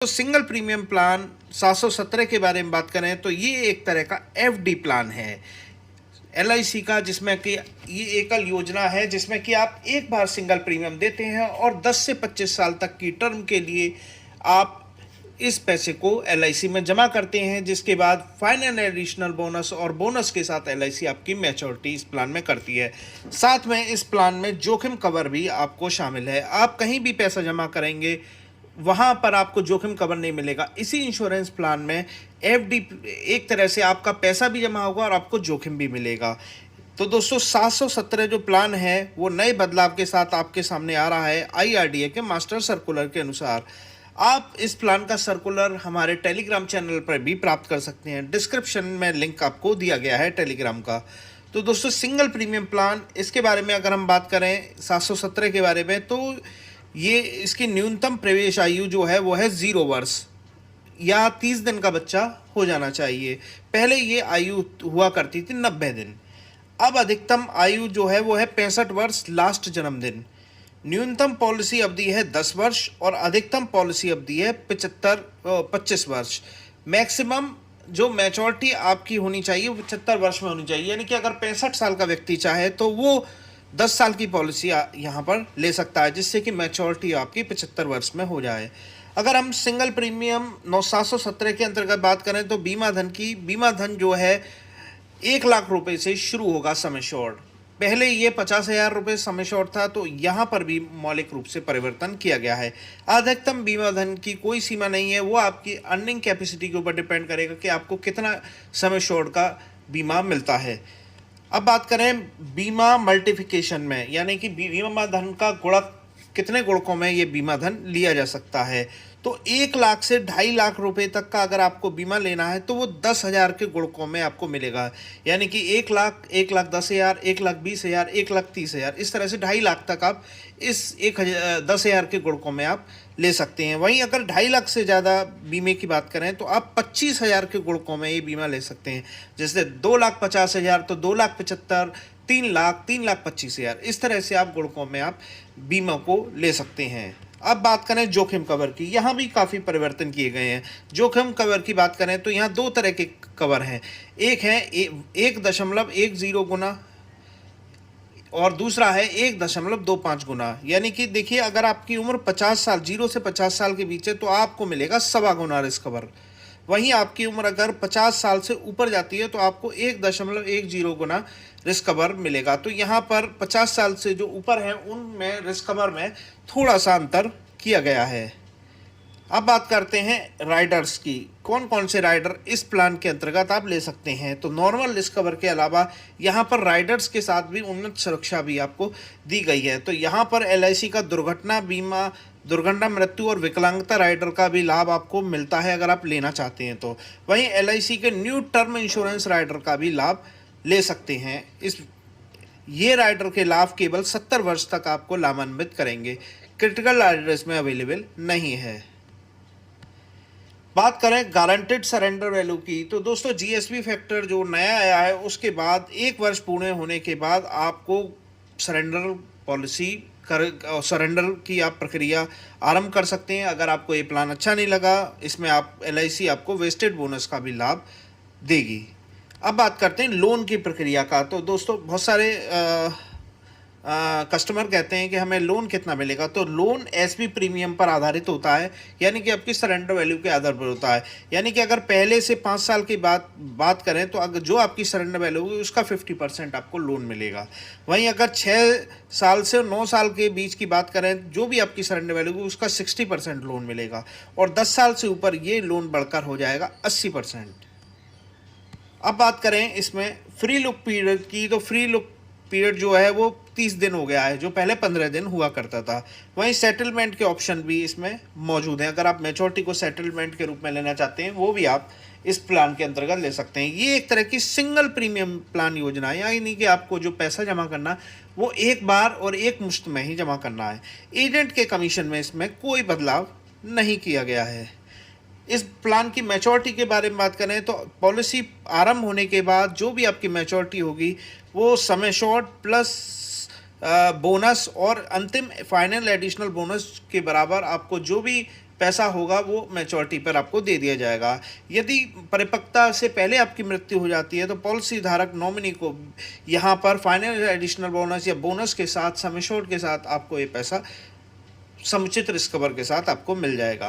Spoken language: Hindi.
तो सिंगल प्रीमियम प्लान 717 के बारे में बात करें तो ये एक तरह का एफडी प्लान है एलआईसी का, जिसमें कि ये एकल योजना है जिसमें कि आप एक बार सिंगल प्रीमियम देते हैं और 10 से 25 साल तक की टर्म के लिए आप इस पैसे को एलआईसी में जमा करते हैं, जिसके बाद फाइनल एडिशनल बोनस और बोनस के साथ एलआईसी आपकी मैच्योरिटी इस प्लान में करती है। साथ में इस प्लान में जोखिम कवर भी आपको शामिल है। आप कहीं भी पैसा जमा करेंगे वहाँ पर आपको जोखिम कवर नहीं मिलेगा। इसी इंश्योरेंस प्लान में एफडी एक तरह से आपका पैसा भी जमा होगा और आपको जोखिम भी मिलेगा। तो दोस्तों 717 जो प्लान है वो नए बदलाव के साथ आपके सामने आ रहा है आईआरडीए के मास्टर सर्कुलर के अनुसार। आप इस प्लान का सर्कुलर हमारे टेलीग्राम चैनल पर भी प्राप्त कर सकते हैं। डिस्क्रिप्शन में लिंक आपको दिया गया है टेलीग्राम का। तो दोस्तों सिंगल प्रीमियम प्लान, इसके बारे में अगर हम बात करें 717 के बारे में, तो ये इसकी न्यूनतम प्रवेश आयु जो है वो है 0 वर्ष या 30 दिन का बच्चा हो जाना चाहिए। पहले ये आयु हुआ करती थी 90 दिन। अब अधिकतम आयु जो है वो है 65 वर्ष लास्ट जन्मदिन। न्यूनतम पॉलिसी अवधि है 10 वर्ष और अधिकतम पॉलिसी अवधि है 25 वर्ष। मैक्सिमम जो मैच्योरिटी आपकी होनी चाहिए वो 75 वर्ष में होनी चाहिए, यानी कि अगर 65 साल का व्यक्ति चाहे तो वो 10 साल की पॉलिसी यहाँ पर ले सकता है, जिससे कि मैच्योरिटी आपकी 75 वर्ष में हो जाए। अगर हम सिंगल प्रीमियम 9717 के अंतर्गत बात करें तो बीमा धन जो है 1 लाख रुपए से शुरू होगा सम एश्योर्ड। पहले ये 50,000 रुपये सम एश्योर्ड था, तो यहाँ पर भी मौलिक रूप से परिवर्तन किया गया है। अधिकतम बीमा धन की कोई सीमा नहीं है, वो आपकी अर्निंग कैपेसिटी के ऊपर डिपेंड करेगा कि आपको कितना सम एश्योर्ड का बीमा मिलता है। अब बात करें बीमा मल्टीप्लिकेशन में, यानी कि बीमा धन का गुणक, कितने गुणकों में ये बीमा धन लिया जा सकता है। तो 1 लाख से 2.5 लाख रुपए तक का अगर आपको बीमा लेना है तो वो 10,000 के गुणकों में आपको मिलेगा, यानी कि 1 लाख, 1,10,000, 1,20,000, 1,30,000, इस तरह से 2.5 लाख तक आप इस 10,000 के गुणकों में आप ले सकते हैं। वहीं अगर 2.5 लाख से ज़्यादा बीमे की बात करें तो आप 25,000 के गुणकों में ये बीमा ले सकते हैं। जैसे 2,50,000 तो 2,75,000, 3 लाख, 3,25,000, इस तरह से आप गुणकों में आप बीमा को ले सकते हैं। अब बात करें जोखिम कवर की, यहाँ भी काफ़ी परिवर्तन किए गए हैं। जोखिम कवर की बात करें तो यहाँ 2 तरह के कवर हैं। एक है 1.10 गुना और दूसरा है 1.25 गुना। यानी कि देखिए, अगर आपकी उम्र 50 साल, 0 से 50 साल के बीच है तो आपको मिलेगा 1.25 गुना रिस्क कवर। वहीं आपकी उम्र अगर 50 साल से ऊपर जाती है तो आपको 1.10 गुना रिस्क कवर मिलेगा। तो यहाँ पर 50 साल से जो ऊपर हैं उनमें रिस्क कवर में थोड़ा सा अंतर किया गया है। अब बात करते हैं राइडर्स की। कौन कौन से राइडर इस प्लान के अंतर्गत आप ले सकते हैं। तो नॉर्मल रिस्क कवर के अलावा यहाँ पर राइडर्स के साथ भी उन्नत सुरक्षा भी आपको दी गई है। तो यहाँ पर एलआईसी का दुर्घटना बीमा, दुर्घटना, मृत्यु और विकलांगता राइडर का भी लाभ आपको मिलता है अगर आप लेना चाहते हैं तो। वहीं एलआईसी के न्यू टर्म इंश्योरेंस राइडर का भी लाभ ले सकते हैं। ये राइडर के लाभ केवल 70 वर्ष तक आपको लाभान्वित करेंगे। क्रिटिकल राइडर्स में अवेलेबल नहीं है। बात करें गारंटेड सरेंडर वैल्यू की, तो दोस्तों जीएसबी फैक्टर जो नया आया है उसके बाद 1 वर्ष पूर्ण होने के बाद आपको सरेंडर की आप प्रक्रिया आरंभ कर सकते हैं। अगर आपको ये प्लान अच्छा नहीं लगा, इसमें आप एलआईसी आपको वेस्टेड बोनस का भी लाभ देगी। अब बात करते हैं लोन की प्रक्रिया का। तो दोस्तों बहुत सारे कस्टमर कहते हैं कि हमें लोन कितना मिलेगा। तो लोन एसपी प्रीमियम पर आधारित होता है, यानी कि आपकी सरेंडर वैल्यू के आधार पर होता है। यानी कि अगर पहले से 5 साल की बात करें तो अगर जो आपकी सरेंडर वैल्यू होगी उसका 50% आपको लोन मिलेगा। वहीं अगर 6 साल से 9 साल के बीच की बात करें, जो भी आपकी सरेंडर वैल्यू होगी उसका 60% लोन मिलेगा। और 10 साल से ऊपर ये लोन बढ़कर हो जाएगा 80%। अब बात करें इसमें फ्री लुक पीरियड की, तो फ्री लुक पीरियड जो है वो 30 दिन हो गया है, जो पहले 15 दिन हुआ करता था। वहीं सेटलमेंट के ऑप्शन भी इसमें मौजूद हैं। अगर आप मैच्योरिटी को सेटलमेंट के रूप में लेना चाहते हैं वो भी आप इस प्लान के अंतर्गत ले सकते हैं। ये एक तरह की सिंगल प्रीमियम प्लान योजना है, यानी कि आपको जो पैसा जमा करना वो एक बार और एक मुश्त में ही जमा करना है। एजेंट के कमीशन में इसमें कोई बदलाव नहीं किया गया है। इस प्लान की मैच्योरिटी के बारे में बात करें तो पॉलिसी आरंभ होने के बाद जो भी आपकी मैच्योरिटी होगी वो सम एश्योर्ड प्लस बोनस और अंतिम फाइनल एडिशनल बोनस के बराबर आपको जो भी पैसा होगा वो मैच्योरिटी पर आपको दे दिया जाएगा। यदि परिपक्वता से पहले आपकी मृत्यु हो जाती है तो पॉलिसी धारक नॉमिनी को यहाँ पर फाइनल एडिशनल बोनस या बोनस के साथ, सम एश्योर्ड के साथ आपको ये पैसा समुचित रिस्क कवर के साथ आपको मिल जाएगा।